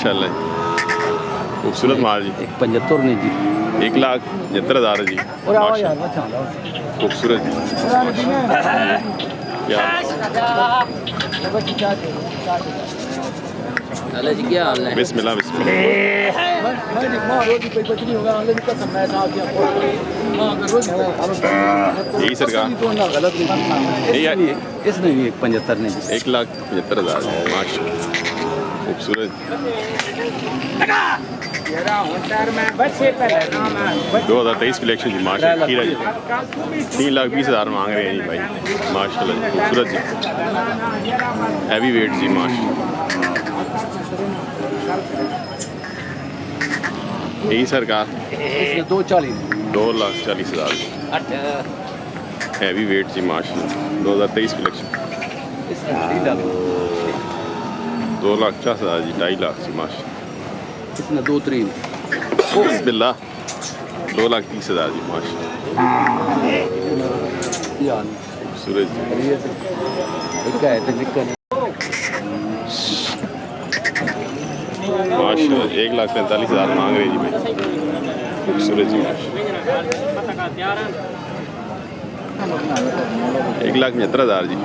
माशाल्लाह खूबसूरत माल जी। 75 नहीं जी, 1,75,000 जी। खूबसूरत जी। जी क्या हाल है? बिस्मिल्लाह बिस्मिल्लाह। यही सरकार इसने भी 75 नहीं जी। 1,75,000 माशाल्लाह खूबसूरत। 2023 कलेक्शन जी माशाल्लाह। खीरा जी 3,20,000 मांग रहे हैं जी भाई माशाल्लाह जी। खूबसूरत जी, हैवी वेट जी माशाल्लाह। यही सरकार 2,40,000 हैवी वेट जी माशाल्लाह। 2023 कलेक्शन 2,50,000 जी। 2.5 लाख जी माशाल्लाह। इसमें 2 3 बिस्मिल्लाह 2,30,000 जी माशाल्लाह। खूबसूरत जी माशाल्लाह। 1,45,000 मांग रहे जी भाई। खूबसूरत जी माशाल्लाह। 1,75,000 जी।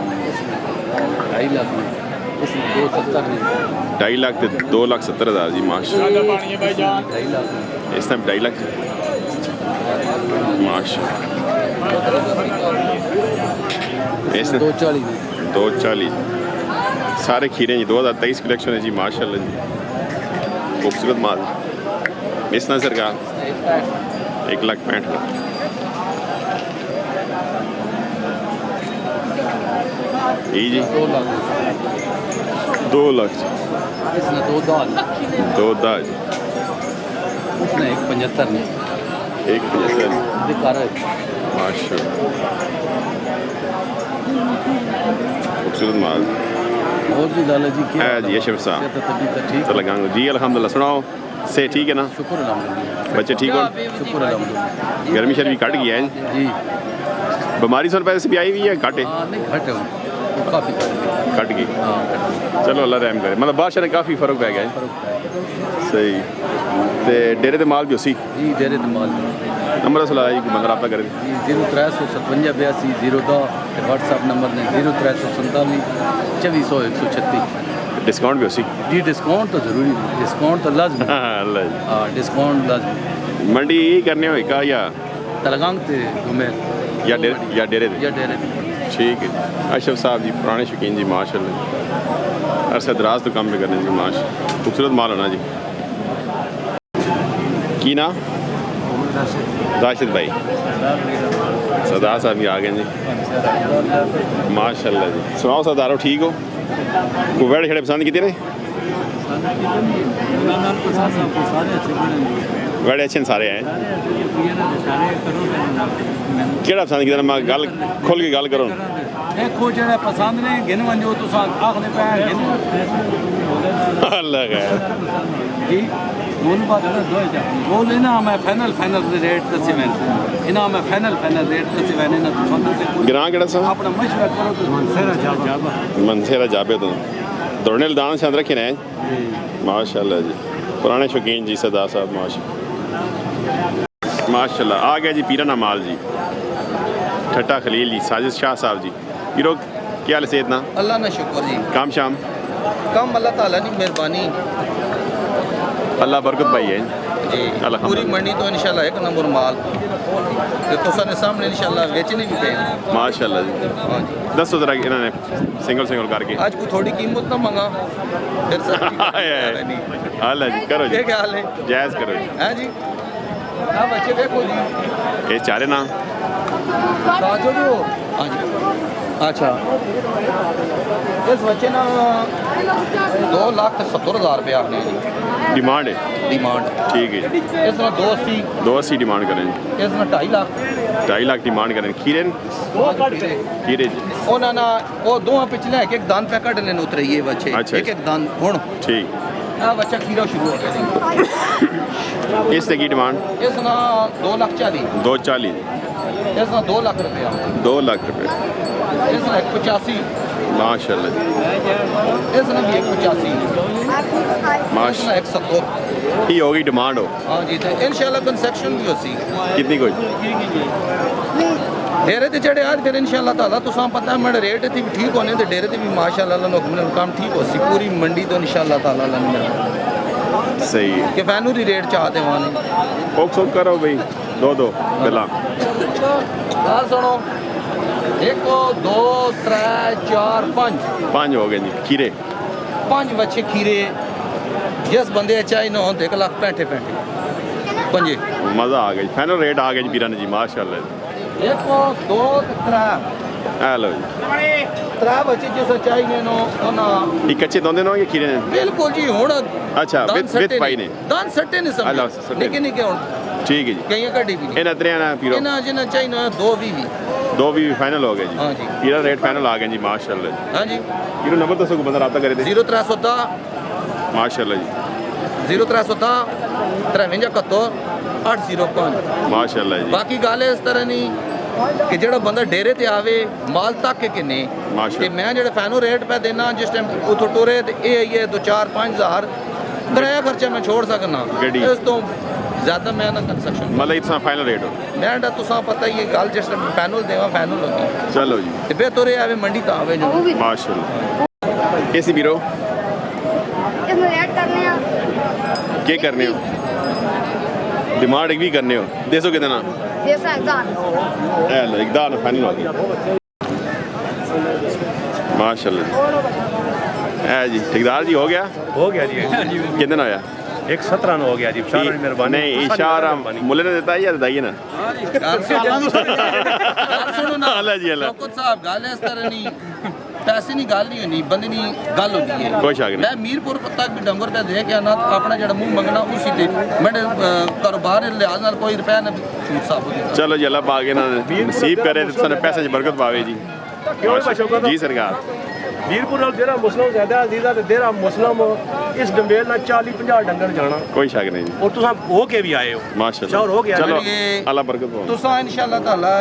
2.5 लाख 2.5 लाख से 2,70,000 जी माशाल्लाह। इस टाइम 2.5 लाख माशाल्लाह। इसने 2,40 सारे खीरे जी। 2023 कलेक्शन है जी माशाल्लाह जी। खूबसूरत माल। इस ना सरकार 1,65,000 जी। 2 लाख जी। इसने 2 दाल 2 दाल उसने 175 नहीं 1,75 दिखा रहा है माशाल्लाह। खूबसूरत माल। और जी लाला जी क्या है जी अशरफ साहब ठीक तो लगाऊंगा जी अल्हम्दुलिल्लाह। सुनाओ से ठीक है ना? शुक्र अल्हम्दुलिल्लाह। बच्चे ठीक हो? शुक्र अल्हम्दुलिल्लाह। गर्मी शर्मी कट गया है जी। बीमारी सौ रुपये से भी आई हुई है घाटे? नहीं घट है वो काफ़ी कट गई। चलो अल्लाह रहम करे। मतलब बादशाह ने काफ़ी फर्क पै गया है। सही ते डेरे ते माल भी उसी जी डेरे ते माल नंबर सलाह जी मगर आप करें जी 0357 82 02 व्हाट्सएप नंबर ने 0347 2400 136। डिस्काउंट भी उसी जी डिस्काउंट तो ज़रूरी डिस्काउंट तो लाजमी। हाँ डिस्काउंट लाजमी। मंडी यही करने हो का या तलगांग ते घूमे या डेरे या डेरे ठीक है। अशरफ साहब जी पुराने शौकीन जी माशाल्लाह। अरसा दराज तो काम भी करने जी माशाल्लाह। खूबसूरत माल होना जी। की ना राशिद भाई सरदार साहब भी आ गए जी माशाल्लाह जी। सुनाओ सरदारो ठीक हो? कोई वेड़ छड़े पसंद किए ने? वेड़े अच्छे सारे हैं। केड़ा पसंद किया? मैं गल खोल के गल करो। देखो जेड़ा पसंद नहीं गिन वंजो तो आखने पे गिन अल्लाह खैर जी बोल बात दो बोल ना मैं फाइनल रेट दसी मैंने इना मैं फाइनल रेट दसी मैंने ना तो से गिरां केड़ा सा अपना मशवरा करो तो मनसेरा जाबे तो दौड़ने दान से अंदर रखे हैं माशाल्लाह जी। पुराने शौकीन जी सरदार साहब माशाल्लाह। आ गया जी पीराना माल जी। ठट्टा खलील जी साजिद शाह साहब जी। पीरो क्या हाल सेहत ना? अल्लाह ना शुक्र जी। काम शाम कम अल्लाह ताला की मेहरबानी अल्लाह बरकत भाई है जी। पूरी मंडी तो इंशाल्लाह एक नंबर माल तो सारे सामने इंशाल्लाह बेचने भी पे माशाल्लाह जी। हाँ जी दसो जरा इन्होंने सिंगल करके आज को थोड़ी कीमत ना मंगा फिर हाल है जी करो जी क्या हाल है जायज़ करो जी। हैं जी हाँ बच्चे देखो जी ये चारे ना हाँ जी अच्छा इस बच्चे ना 2,70,000 रुपया आपने जी डिमांड है डिमांड ठीक है जी। इसमें 280 डिमांड करें जी। इसमें 2.5 लाख 2.5 लाख डिमांड करें। खीरे जी ओ ना वो दो पिछले एक दान पे कट लेने उतरे ये बच्चे अच्छा एक दान हुण ठीक आ बच्चा खीरा शुरू हो गया इससे की डिमांड इसना 2,40,000 240 इसना 2 लाख रुपया 2 लाख रुपये इसना 85 माशाल्लाह जी इसने भी 185 माशा 170 की हो गई डिमांड हो हाँ जी तो इंशाल्लाह कंसेक्शन भी होसी कितनी कोई डेरे ते चढ़े आज फिर इंशाल्लाह ताला तुसा पता है मेरे रेट थी ठीक होने ते डेरे ते भी माशाल्लाह अल्लाह हुक्म ने काम ठीक होसी पूरी मंडी तो इंशाल्लाह ताला अल्लाह सही है कि फैनूरी रेट चाहते वाने सोक करो भाई दो पहला बात सुनो 1 2 3 4 5 5 हो गए जी खीरे 5 बच्चे खीरे जिस बंदे चाहिए ना 1 लाख 65 पंजे मज़ा आ गया फाइनल रेट आ गया जी बीरा ने जी माशाल्लाह 1 2 3 हेलो जी 3 बच्चे जिस चाहिए ना ओना ये कच्चे दोंदे नो ये खीरे ने बिल्कुल जी हुन अच्छा विद पाई ने दान सट्टे ने अल्लाह समझ सट्टे निके निके हुन ठीक है जी कई कड्डी भी इन अतरे ना पीरो इना जिना चाहिए ना 2 भी दो भी फाइनल हो गए जी हाँ जी पीरा रेट फाइनल आ गए जी माशाल्लाह हाँ जी पीरो नंबर तो बंदा रब्ता करे थे 0310 माशाल्लाह जी 0310 5371 805 माशाल्लाह जी बाकी गल इस तरह नहीं कि जेड़ा बंदा डेरे ते आवे माल तक के किन्ने कि मैं जेड़ा फैनो रेट पे देना जिस टाइम उतो टुरे ते ये 2 4 5 हज़ार किराया खर्चा मैं छोड़ सकना इस तो ज्यादा मैं ना कंस्ट्रक्शन मतलब इतना फाइनल रेट हो मैं तुसा पता ही है गल जिस टाइम फैनल देवा फैनल होगी चलो जी ते बे तुरे आवे मंडी तो आवे जो माशाल्लाह कैसी बीरो इसमें ऐड करने हैं क्या करने हो डिमांड एक भी करने हो देसो कितना जैसा दान हेलो एक दान फाइनल हो गया माशाल्लाह है जी ठेकेदार जी हो गया जी कितने होया 117 हो गया जी इशारा की मेहरबानी नहीं इशारा मुल्ले ने देता है या बताइए ना सुनो ना अल्लाह जी अल्लाह कुछ साहब गल इस तरह नहीं पैसे नहीं गल नहीं होनी बंदे नहीं गल होती है कोई शक नहीं मैं मीरपुर तक भी डंगर पे दे के आना अपना जड़ा मुंह मंगना उसी ते मैंने कारोबार लिहाज नाल कोई रुपया ना छूट साहब चलो जी अल्लाह पाक ना नसीब करे तो सारे पैसे च बरकत पावे जी जी सरकार मीरपुर नाल जेरा मुस्लिम ज्यादा अजीजा ते देरा मुस्लिम इस डंबेल ना 40-50 डंगर जाना कोई शक नहीं जी और तुसा हो के भी आए हो माशाल्लाह शौर हो गया चलो ये अल्लाह बरकत पावे तुसा इंशाल्लाह ताला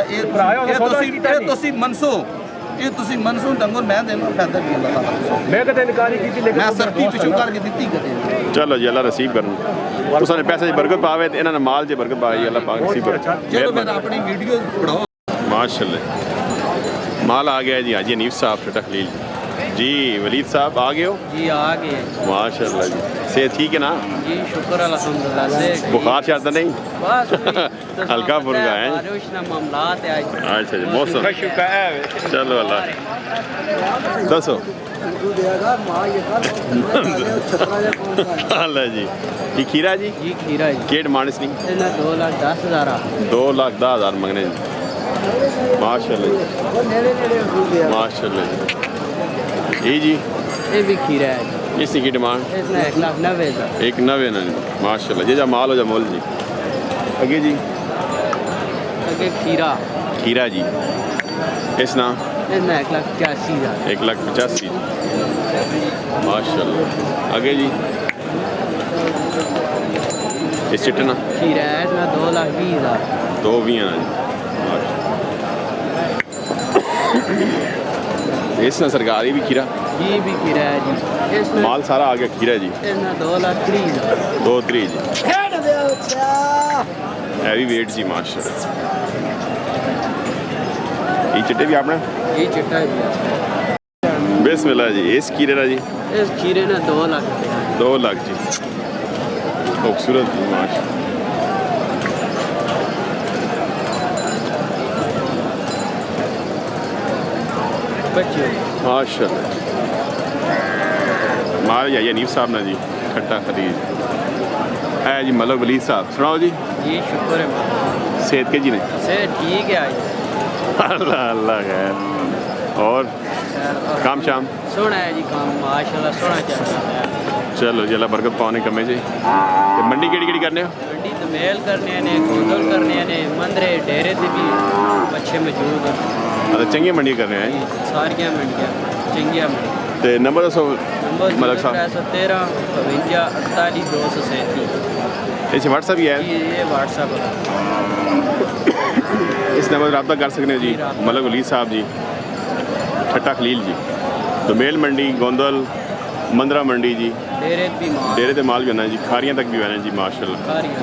ये ਤੁਸੀਂ ਮਨਸੂ ਡੰਗਰ ਮੈਂ ਦੇਣਾ ਫਾਇਦਾ ਵੀ ਅੱਲਾਹ ਤਾਲਾ मैं कदे इनकार नहीं की लेकिन ਮੈਂ ਸਖਤੀ ਪਿਛੂ ਕਰਕੇ ਦਿੱਤੀ ਕਦੇ चलो जी अल्लाह नसीब करन तुसा ने पैसे च बरकत पावे ते इन्हां ने माल च बरकत पावे जी अल्लाह पाक नसीब करे ਚਲੋ ਫਿਰ ਆਪਣੀ ਵੀਡੀਓ ਪੜਾਓ माशाल्लाह माल आ गया जी हाजी हनीफ साहब से तखलील जी वलीद साहब आ गए हो जी आ गए माशाल्लाह जी सेहत ठीक है ना जी शुक्र अल्हम्दुलिल्लाह से बुखार शायद नहीं बस हल्का फुल्का है बारिश ना मामलात है आज अच्छा जी मौसम चलो अल्लाह दसो अल्लाह जी ये खीरा जी जी खीरा जी केट मानस नहीं इतना 2,10,000 2,10,000 मंगने माशाल्लाह जी माशाल्लाह जी जी ये भी खीरा है इसी की डिमांड इसमें 1,90,000 1,90,000 ना माशाल्लाह जी जा माल हो जा मोल जी आगे जी आगे खीरा खीरा जी इस ना इसमें 1,85,000 1,85,000 माशाल्लाह आगे जी इस चिट्टना खीरा है इसमें 2,20,000 दो भी हैं इस ना सरकारी भी खीरा जी भी खीरा है जी इसमें माल सारा आ गया खीरा जी इसमें 2,30,000 दो त्री जी हैवी वेट जी माशाल्लाह ये चिट्टे भी आपने ये चिट्टा भी है बिस्मिल्लाह जी इस खीरे ना जी इस खीरे ने 2 लाख 2 लाख जी खूबसूरत जी माशाल्लाह बच्चे माशाल्लाह माल या नीफ साहब ना जी खट्टा खरीद है जी मलक वलीद साहब सुनाओ जी जी शुक्र है सेहत के जी ने से ठीक है आज अल्लाह अल्लाह खैर और काम शाम सोना है जी काम माशाल्लाह सोना चल रहा है चलो जी अल्लाह बरकत पाने कमे जी ते मंडी केड़ी करने हो मंडी तो मेल करने ने कोदल करने ने मंदरे डेरे ते भी अच्छे मौजूद हैं अच्छा चंगी मंडी करने हैं सारियां मंडियां चंगियां मंडियां ते नंबर दसो मलक साहब 13 52 48 237 इस व्हाट्सएप ही है ये व्हाट्सएप इस नंबर पर रब्ता कर सकते हो जी मलक वलीद साहब जी छट्टा खलील जी, दोमेल मंडी, गोंदल, मंदरा मंडी जी, डेरे भी माल डेरे ते माल भी होना जी, खारियां तक भी होना जी माशाल्लाह। खारियां